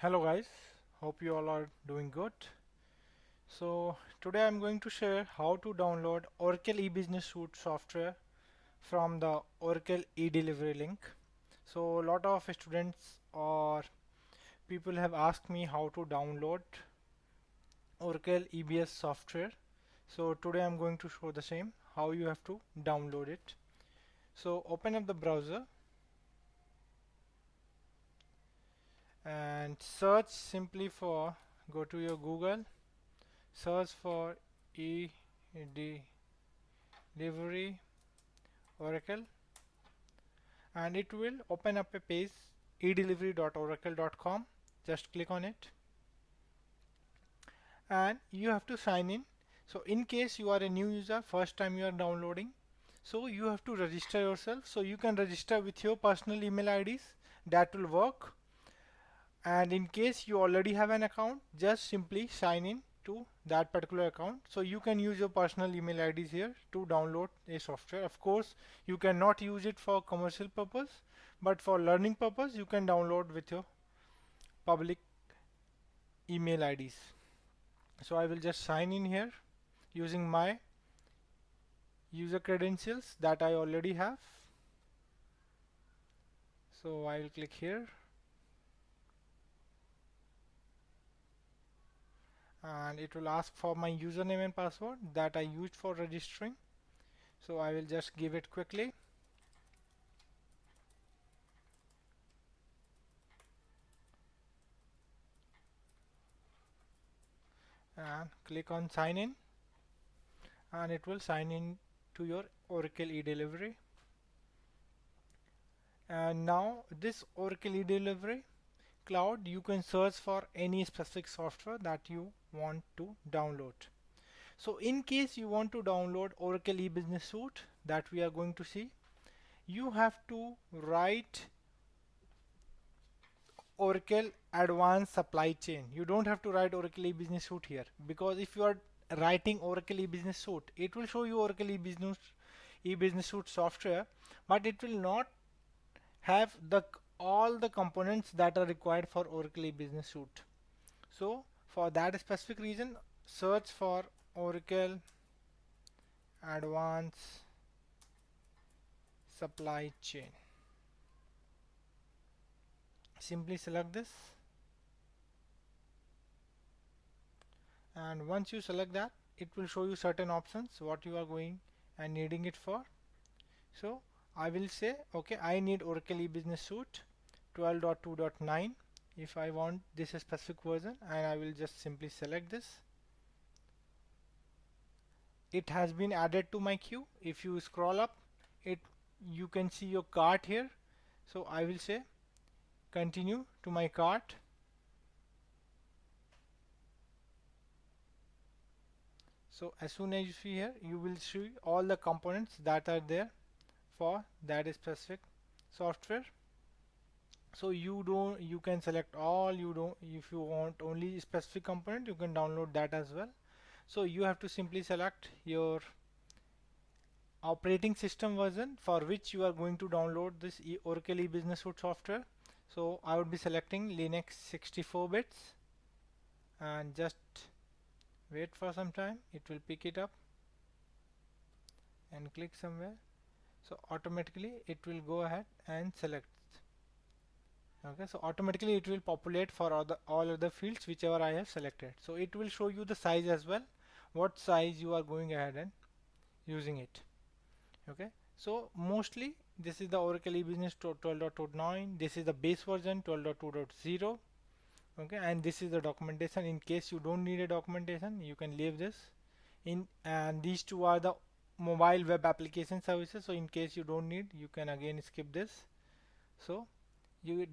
Hello guys, hope you all are doing good. So today I'm going to share how to download Oracle e-business suite software from the Oracle e-delivery link. So a lot of students or people have asked me how to download Oracle EBS software. So today I'm going to show the same how you have to download it. So open up the browser and search simply for, go to your Google, search for e-delivery Oracle, and it will open up a page edelivery.oracle.com. Just click on it and you have to sign in. So in case you are a new user, first time you are downloading, so you have to register yourself. So you can register with your personal email IDs, that will work. And in case you already have an account, just simply sign in to that particular account. So you can use your personal email IDs here to download a software. Of course, you cannot use it for commercial purpose, but for learning purpose, you can download with your public email IDs. So I will just sign in here using my user credentials that I already have. So I will click here and it will ask for my username and password that I used for registering. So I will just give it quickly. And click on sign in and it will sign in to your Oracle e-delivery. And now this Oracle e-delivery cloud, you can search for any specific software that you want to download. So in case you want to download Oracle e-business suite that we are going to see, you have to write Oracle Advanced Supply Chain. You don't have to write Oracle e-business suite here, because if you are writing Oracle e-business suite, it will show you Oracle e-business suite software, but it will not have the all the components that are required for Oracle e-business suite. So for that specific reason, search for Oracle Advanced Supply Chain. Simply select this, and once you select that, it will show you certain options what you are going and needing it for. So I will say, okay, I need Oracle e-business suite 12.2.9 if I want this specific version, and I will just simply select this. It has been added to my queue. If you scroll up, it you can see your cart here. So I will say continue to my cart. So as soon as you see here, you will see all the components that are there for that specific software. So you can select all. You don't, if you want only specific component, you can download that as well. So you have to simply select your operating system version for which you are going to download this Oracle e-business suite software. So I would be selecting Linux 64 bits and just wait for some time. It will pick it up and click somewhere. So automatically it will go ahead and select. Okay, so automatically it will populate for all other fields whichever I have selected. So it will show you the size as well, what size you are going ahead and using it. Okay, so mostly this is the Oracle e-business 12.29. This is the base version 12.2.0. Okay, and this is the documentation. In case you don't need a documentation, you can leave this in, and these two are the mobile web application services. So in case you don't need, you can again skip this. So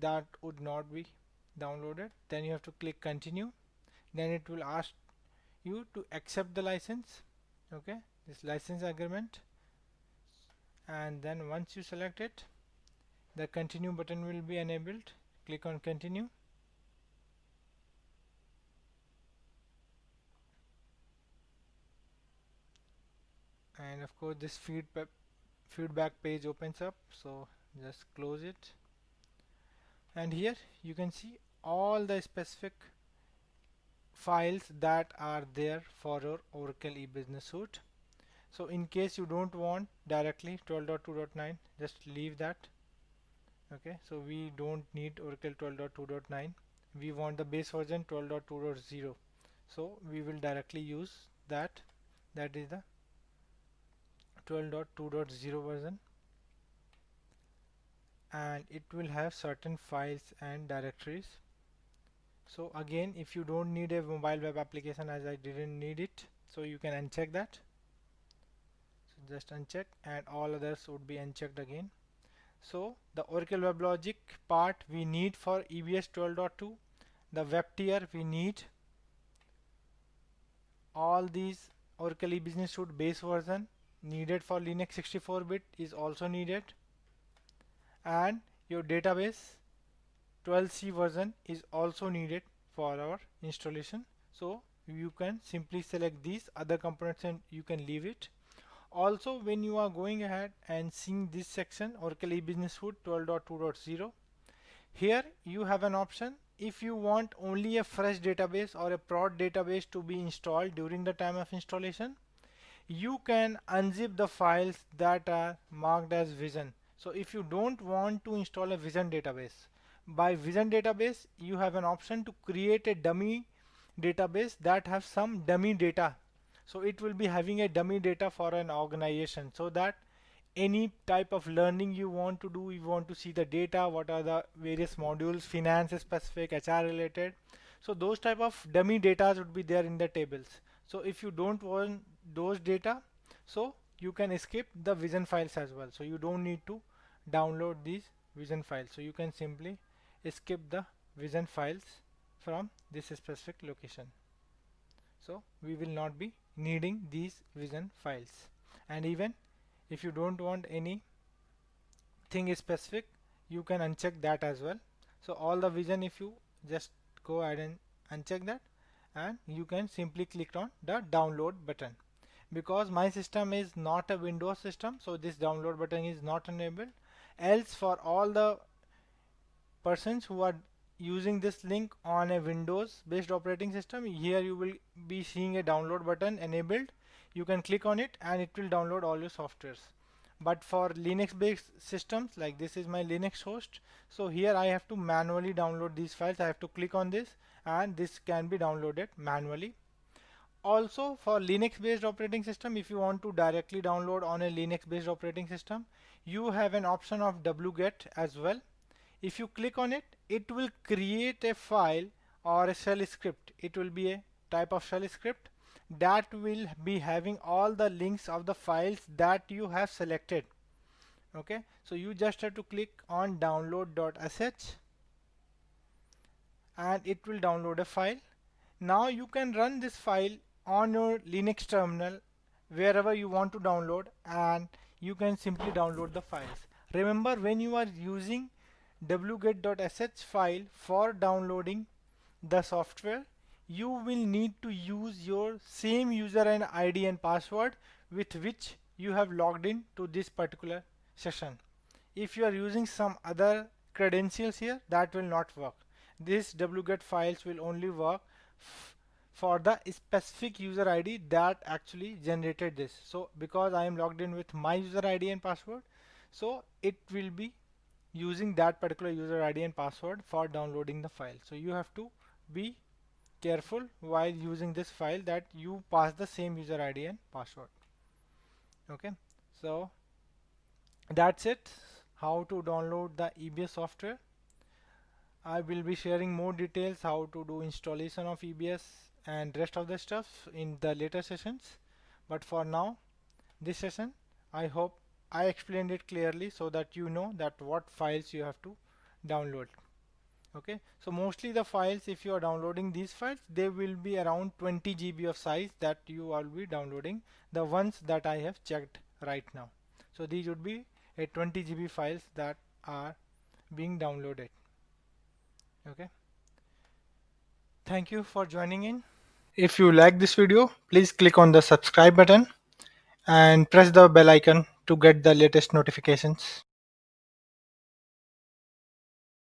that would not be downloaded. Then you have to click continue. Then it will ask you to accept the license. Okay, this license agreement, and then once you select it, the continue button will be enabled. Click on continue. And of course this feedback page opens up, so just close it. And here you can see all the specific files that are there for your Oracle e-business suite. So in case you don't want directly 12.2.9, just leave that. Okay, so we don't need Oracle 12.2.9. We want the base version 12.2.0. So we will directly use that. That is the 12.2.0 version, and it will have certain files and directories. So again, if you don't need a mobile web application, as I didn't need it, so you can uncheck that. So just uncheck, and all others would be unchecked again. So the Oracle WebLogic part we need for EBS 12.2. The web tier we need all these Oracle eBusiness Suite base version needed for Linux 64-bit is also needed, and your database 12c version is also needed for our installation. So you can simply select these other components and you can leave it. Also, when you are going ahead and seeing this section Oracle eBusiness Suite 12.2.0, here you have an option. If you want only a fresh database or a prod database to be installed during the time of installation, you can unzip the files that are marked as vision. So if you don't want to install a vision database, by vision database you have an option to create a dummy database that have some dummy data. So it will be having a dummy data for an organization, so that any type of learning you want to do, you want to see the data, what are the various modules, finance specific, HR related, so those type of dummy data would be there in the tables. So if you don't want those data, so you can skip the vision files as well. So you don't need to download these vision files, so you can simply skip the vision files from this specific location. So we will not be needing these vision files. And even if you don't want anything specific, you can uncheck that as well. So all the vision, if you just go ahead and uncheck that, and you can simply click on the download button. Because my system is not a Windows system, so this download button is not enabled. Else, for all the persons who are using this link on a Windows based operating system, here you will be seeing a download button enabled. You can click on it and it will download all your softwares. But for Linux based systems, like this is my Linux host, so here I have to manually download these files. I have to click on this and this can be downloaded manually. Also, for Linux based operating system, if you want to directly download on a Linux based operating system, you have an option of wget as well. If you click on it, it will create a file or a shell script. It will be a type of shell script that will be having all the links of the files that you have selected. Okay, so you just have to click on download.sh and it will download a file. Now you can run this file on your Linux terminal wherever you want to download, and you can simply download the files. Remember, when you are using wget.sh file for downloading the software, you will need to use your same user and ID and password with which you have logged in to this particular session. If you are using some other credentials here, that will not work. This wget files will only work for the specific user ID that actually generated this. So because I am logged in with my user ID and password, so it will be using that particular user ID and password for downloading the file. So you have to be careful while using this file that you pass the same user ID and password. Okay, so that's it, how to download the EBS software. I will be sharing more details how to do installation of EBS and rest of the stuff in the later sessions. But for now, this session, I hope I explained it clearly so that you know that what files you have to download. Okay, so mostly the files, if you are downloading these files, they will be around 20 GB of size that you will be downloading, the ones that I have checked right now. So these would be a 20 GB files that are being downloaded. Okay, thank you for joining in. If you like this video, please click on the subscribe button and press the bell icon to get the latest notifications.